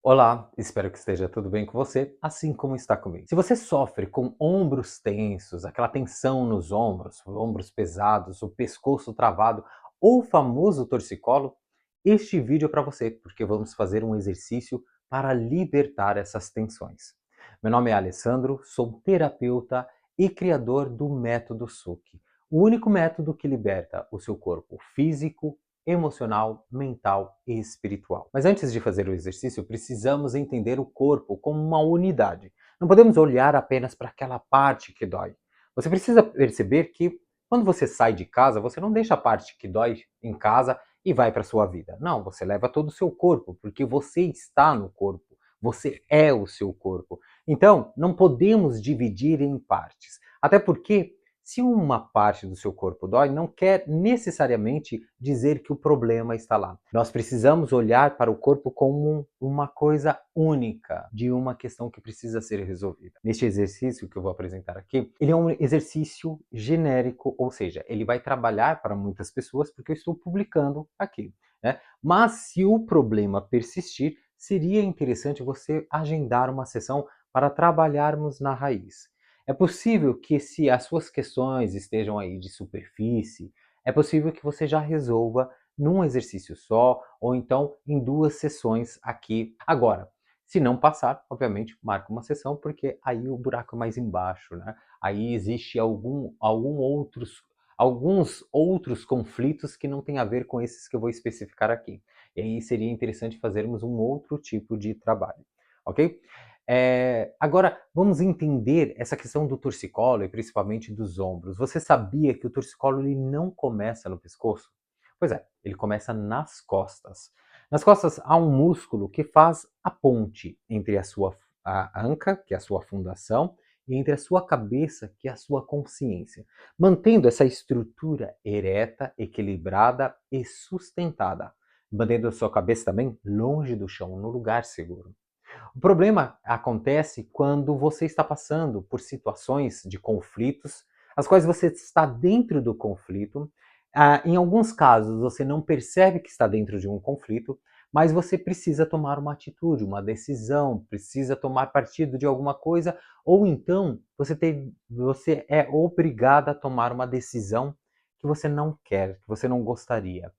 Olá, espero que esteja tudo bem com você, assim como está comigo. Se você sofre com ombros tensos, aquela tensão nos ombros pesados, o pescoço travado ou o famoso torcicolo, este vídeo é para você, porque vamos fazer um exercício para libertar essas tensões. Meu nome é Alessandro, sou terapeuta e criador do método SUK, o único método que liberta o seu corpo físico, emocional, mental e espiritual. Mas antes de fazer o exercício, precisamos entender o corpo como uma unidade. Não podemos olhar apenas para aquela parte que dói. Você precisa perceber que quando você sai de casa, você não deixa a parte que dói em casa e vai para a sua vida. Não, você leva todo o seu corpo, porque você está no corpo. Você é o seu corpo. Então, não podemos dividir em partes. Até porque se uma parte do seu corpo dói, não quer necessariamente dizer que o problema está lá. Nós precisamos olhar para o corpo como uma coisa única, de uma questão que precisa ser resolvida. Neste exercício que eu vou apresentar aqui, ele é um exercício genérico, ou seja, ele vai trabalhar para muitas pessoas porque eu estou publicando aqui, né? Mas se o problema persistir, seria interessante você agendar uma sessão para trabalharmos na raiz. É possível que, se as suas questões estejam aí de superfície, é possível que você já resolva num exercício só, ou então em duas sessões aqui. Agora, se não passar, obviamente, marca uma sessão, porque aí o buraco é mais embaixo, né? Aí existe alguns outros conflitos que não têm a ver com esses que eu vou especificar aqui. E aí seria interessante fazermos um outro tipo de trabalho, ok? Agora, vamos entender essa questão do torcicolo e principalmente dos ombros. Você sabia que o torcicolo ele não começa no pescoço? Pois é, ele começa nas costas. Nas costas há um músculo que faz a ponte entre a anca, que é a sua fundação, e entre a sua cabeça, que é a sua consciência, mantendo essa estrutura ereta, equilibrada e sustentada, mantendo a sua cabeça também longe do chão, no lugar seguro. O problema acontece quando você está passando por situações de conflitos, as quais você está dentro do conflito. Em alguns casos, você não percebe que está dentro de um conflito, mas você precisa tomar uma atitude, uma decisão, precisa tomar partido de alguma coisa, ou então você é obrigado a tomar uma decisão que você não quer, que você não gostaria.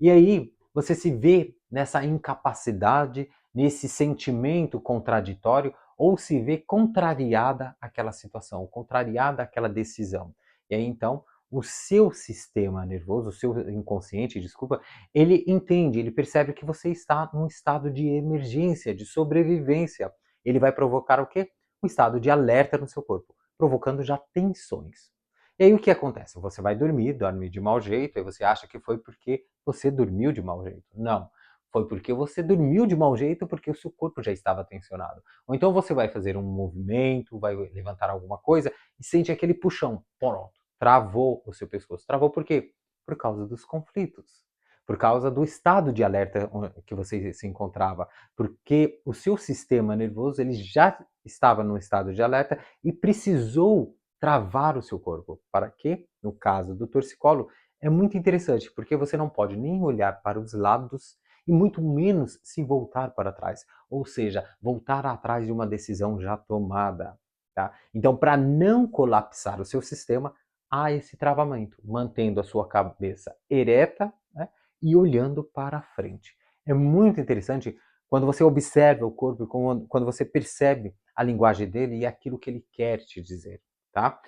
E aí você se vê nessa incapacidade, nesse sentimento contraditório, ou se vê contrariada àquela situação, contrariada àquela decisão. E aí então o seu sistema nervoso, o seu inconsciente, desculpa, ele entende, ele percebe que você está num estado de emergência, de sobrevivência. Ele vai provocar o quê? Um estado de alerta no seu corpo, provocando já tensões. E aí o que acontece? Você vai dorme de mau jeito, aí você acha que foi porque você dormiu de mau jeito. Não, foi porque você dormiu de mau jeito porque o seu corpo já estava tensionado. Ou então você vai fazer um movimento, vai levantar alguma coisa e sente aquele puxão. Pronto, travou o seu pescoço. Travou por quê? Por causa dos conflitos. Por causa do estado de alerta que você se encontrava. Porque o seu sistema nervoso ele já estava no estado de alerta e precisou travar o seu corpo. Para quê? No caso do torcicolo, é muito interessante, porque você não pode nem olhar para os lados e muito menos se voltar para trás, ou seja, voltar atrás de uma decisão já tomada. Tá? Então, para não colapsar o seu sistema, há esse travamento, mantendo a sua cabeça ereta, né, e olhando para frente. É muito interessante quando você observa o corpo, quando você percebe a linguagem dele e aquilo que ele quer te dizer. Tá?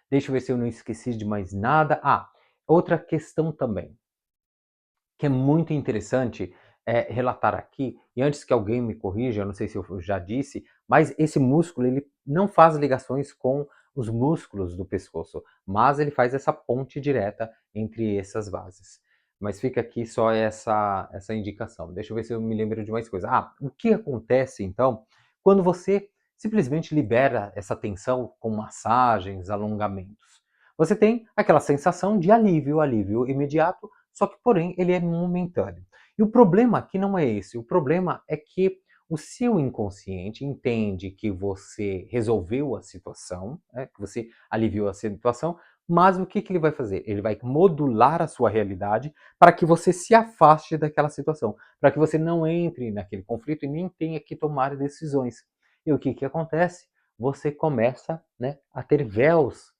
Deixa eu ver se eu não esqueci de mais nada. Outra questão também, que é muito interessante relatar aqui, e antes que alguém me corrija, eu não sei se eu já disse, mas esse músculo ele não faz ligações com os músculos do pescoço, mas ele faz essa ponte direta entre essas bases. Mas fica aqui só essa indicação. Deixa eu ver se eu me lembro de mais coisa. O que acontece então quando você simplesmente libera essa tensão com massagens, alongamentos? Você tem aquela sensação de alívio, alívio imediato, só que, porém, ele é momentâneo. E o problema aqui não é esse. O problema é que o seu inconsciente entende que você resolveu a situação, né, que você aliviou a situação, Mas o que ele vai fazer? Ele vai modular a sua realidade para que você se afaste daquela situação, para que você não entre naquele conflito e nem tenha que tomar decisões. E o que acontece? Você começa, né, a ter véus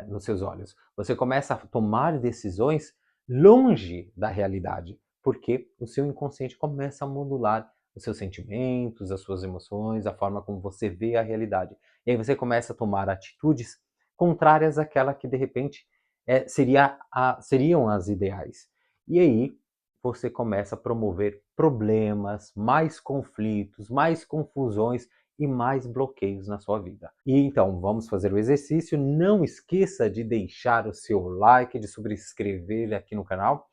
nos seus olhos. Você começa a tomar decisões longe da realidade, porque o seu inconsciente começa a modular os seus sentimentos, as suas emoções, a forma como você vê a realidade. E aí você começa a tomar atitudes contrárias àquela que de repente seriam as ideais. E aí você começa a promover problemas, mais conflitos, mais confusões e mais bloqueios na sua vida. E então, vamos fazer o exercício. Não esqueça de deixar o seu like, de subscrever aqui no canal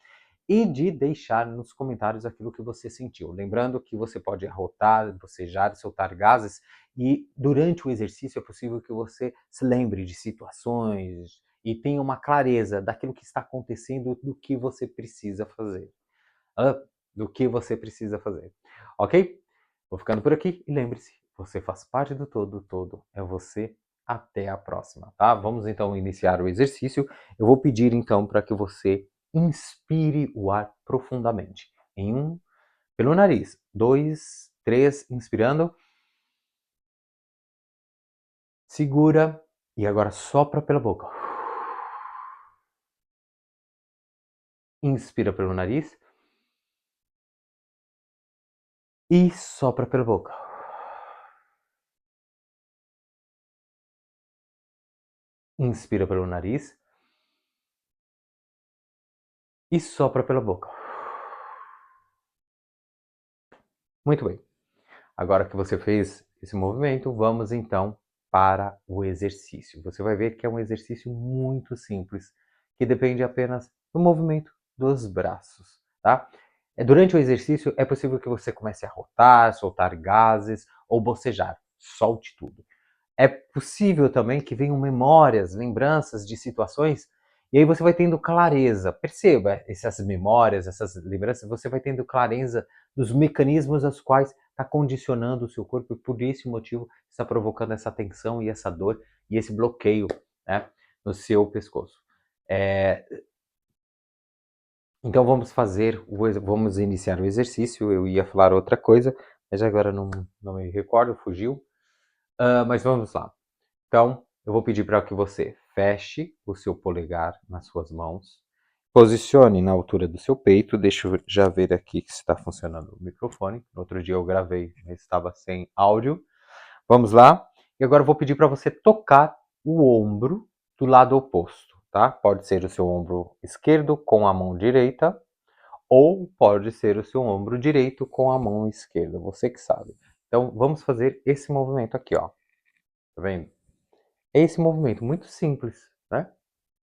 e de deixar nos comentários aquilo que você sentiu. Lembrando que você pode arrotar, bocejar, soltar gases e durante o exercício é possível que você se lembre de situações e tenha uma clareza daquilo que está acontecendo, do que você precisa fazer. Do que você precisa fazer. Ok? Vou ficando por aqui e lembre-se, você faz parte do todo, o todo é você. Até a próxima, tá? Vamos então iniciar o exercício. Eu vou pedir então para que você inspire o ar profundamente. Em um, pelo nariz. 2, 3, inspirando. Segura e agora sopra pela boca. Inspira pelo nariz e sopra pela boca. Inspira pelo nariz e sopra pela boca. Muito bem. Agora que você fez esse movimento, vamos então para o exercício. Você vai ver que é um exercício muito simples, que depende apenas do movimento dos braços, tá? Durante o exercício, é possível que você comece a rotar, soltar gases ou bocejar. Solte tudo. É possível também que venham memórias, lembranças de situações, e aí você vai tendo clareza. Perceba essas memórias, essas lembranças, você vai tendo clareza dos mecanismos aos quais está condicionando o seu corpo e por esse motivo está provocando essa tensão e essa dor e esse bloqueio, né, no seu pescoço. Então vamos iniciar o exercício. Eu ia falar outra coisa, mas agora não me recordo, fugiu. Mas vamos lá. Então, eu vou pedir para que você feche o seu polegar nas suas mãos, posicione na altura do seu peito. Deixa eu já ver aqui se está funcionando o microfone. No outro dia eu gravei, mas estava sem áudio. Vamos lá. E agora eu vou pedir para você tocar o ombro do lado oposto, tá? Pode ser o seu ombro esquerdo com a mão direita, ou pode ser o seu ombro direito com a mão esquerda, você que sabe. Então, vamos fazer esse movimento aqui, ó. Tá vendo? É esse movimento muito simples, né?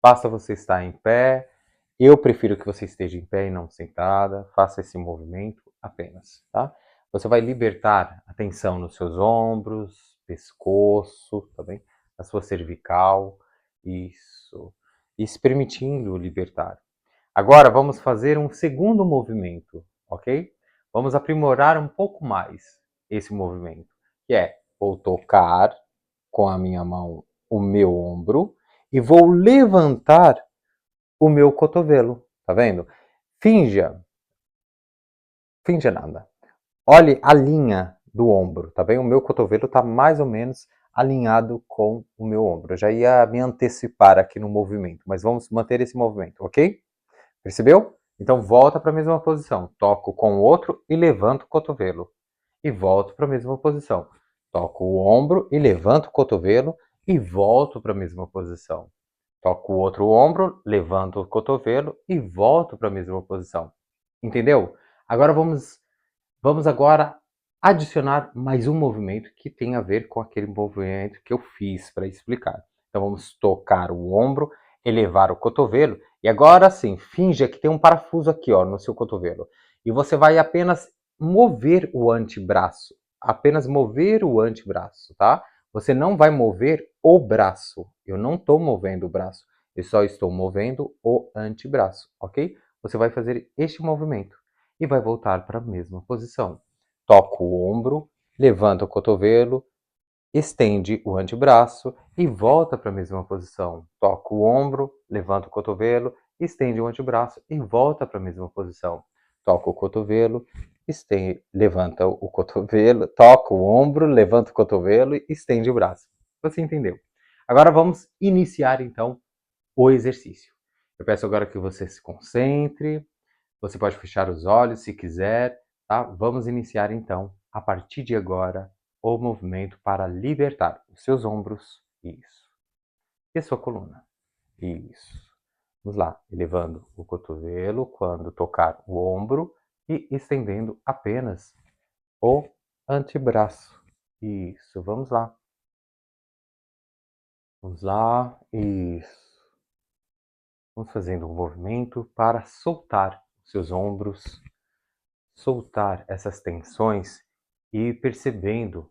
Basta você estar em pé. Eu prefiro que você esteja em pé e não sentada. Faça esse movimento apenas, tá? Você vai libertar a tensão nos seus ombros, pescoço, tá bem? Na sua cervical. Isso. E se permitindo libertar. Agora vamos fazer um segundo movimento, ok? Vamos aprimorar um pouco mais esse movimento, que é, vou tocar com a minha mão o meu ombro e vou levantar o meu cotovelo, tá vendo? Finja, finja nada. Olhe a linha do ombro, tá bem? O meu cotovelo está mais ou menos alinhado com o meu ombro. Eu já ia me antecipar aqui no movimento, mas vamos manter esse movimento, ok? Percebeu? Então volta para a mesma posição. Toco com o outro e levanto o cotovelo. E volto para a mesma posição. Toco o ombro e levanto o cotovelo e volto para a mesma posição. Toco o outro ombro, levanto o cotovelo e volto para a mesma posição. Entendeu? Agora vamos agora adicionar mais um movimento que tem a ver com aquele movimento que eu fiz para explicar. Então vamos tocar o ombro, elevar o cotovelo e agora sim, finja que tem um parafuso aqui, ó, no seu cotovelo. E você vai apenas mover o antebraço, apenas mover o antebraço, tá? Você não vai mover o braço. Eu não estou movendo o braço, eu só estou movendo o antebraço, ok? Você vai fazer este movimento e vai voltar para a mesma posição. Toco o ombro, levanto o cotovelo, estende o antebraço e volta para a mesma posição. Toca o ombro, levanta o cotovelo, estende o antebraço e volta para a mesma posição. Toca o cotovelo, levanta o cotovelo, toca o ombro, levanta o cotovelo e estende o braço. Você entendeu? Agora vamos iniciar então o exercício. Eu peço agora que você se concentre. Você pode fechar os olhos se quiser, tá? Vamos iniciar então, a partir de agora, o movimento para libertar os seus ombros, isso, e a sua coluna, isso. Vamos lá, elevando o cotovelo quando tocar o ombro e estendendo apenas o antebraço, isso. Vamos lá, isso. Vamos fazendo um movimento para soltar os seus ombros, soltar essas tensões e percebendo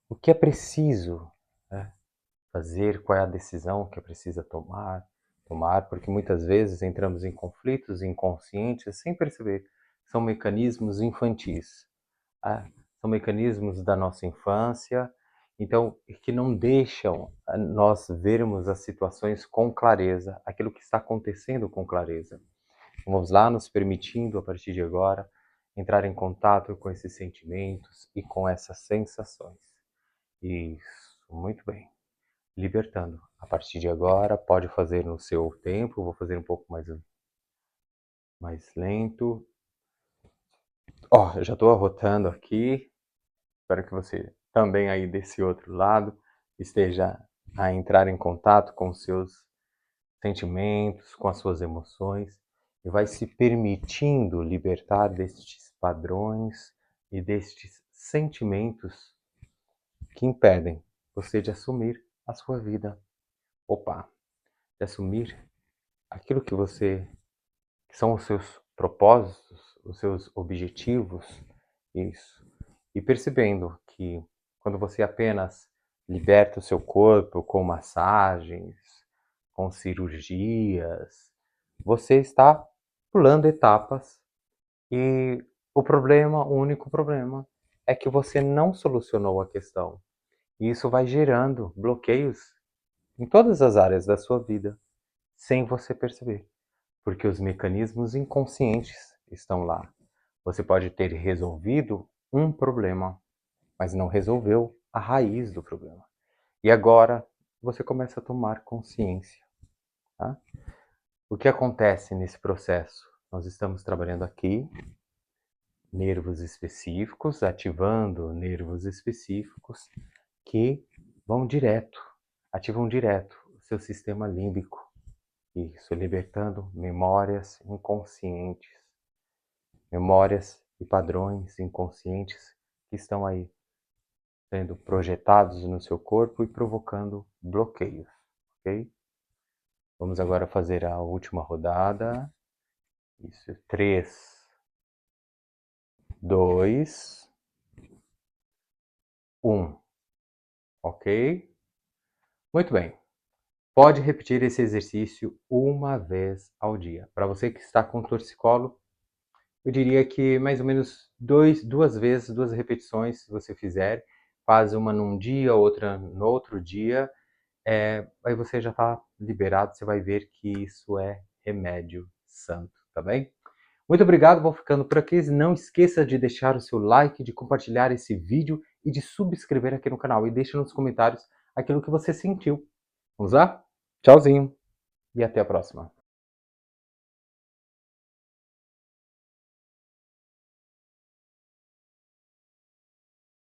o que é preciso, né, fazer, qual é a decisão que é precisa tomar, porque muitas vezes entramos em conflitos inconscientes sem perceber. São mecanismos infantis, ah, são mecanismos da nossa infância, então que não deixam nós vermos as situações com clareza, aquilo que está acontecendo com clareza. Vamos lá, nos permitindo, a partir de agora, entrar em contato com esses sentimentos e com essas sensações. Isso, muito bem. Libertando. A partir de agora, pode fazer no seu tempo, vou fazer um pouco mais lento. Ó, eu já estou arrotando aqui. Espero que você também aí desse outro lado esteja a entrar em contato com os seus sentimentos, com as suas emoções, e vai se permitindo libertar destes padrões e destes sentimentos que impedem você de assumir a sua vida. Opa, de assumir aquilo que são os seus propósitos, os seus objetivos, isso. E percebendo que quando você apenas liberta o seu corpo com massagens, com cirurgias, você está pulando etapas e o único problema, é que você não solucionou a questão. E isso vai gerando bloqueios em todas as áreas da sua vida, sem você perceber, porque os mecanismos inconscientes estão lá. Você pode ter resolvido um problema, mas não resolveu a raiz do problema. E agora você começa a tomar consciência. Tá? O que acontece nesse processo? Nós estamos trabalhando aqui nervos específicos, ativando nervos específicos que ativam direto o seu sistema límbico. Isso, libertando memórias inconscientes, memórias e padrões inconscientes que estão aí sendo projetados no seu corpo e provocando bloqueios, ok? Vamos agora fazer a última rodada. Isso, 3, 2, 1, ok? Muito bem. Pode repetir esse exercício uma vez ao dia. Para você que está com torcicolo, eu diria que mais ou menos duas vezes, 2 repetições, se você fizer. Faz uma num dia, outra no outro dia. Aí você já está liberado, você vai ver que isso é remédio santo, tá bem? Muito obrigado, vou ficando por aqui. Não esqueça de deixar o seu like, de compartilhar esse vídeo e de subscrever aqui no canal. E deixe nos comentários aquilo que você sentiu. Vamos lá? Tchauzinho e até a próxima.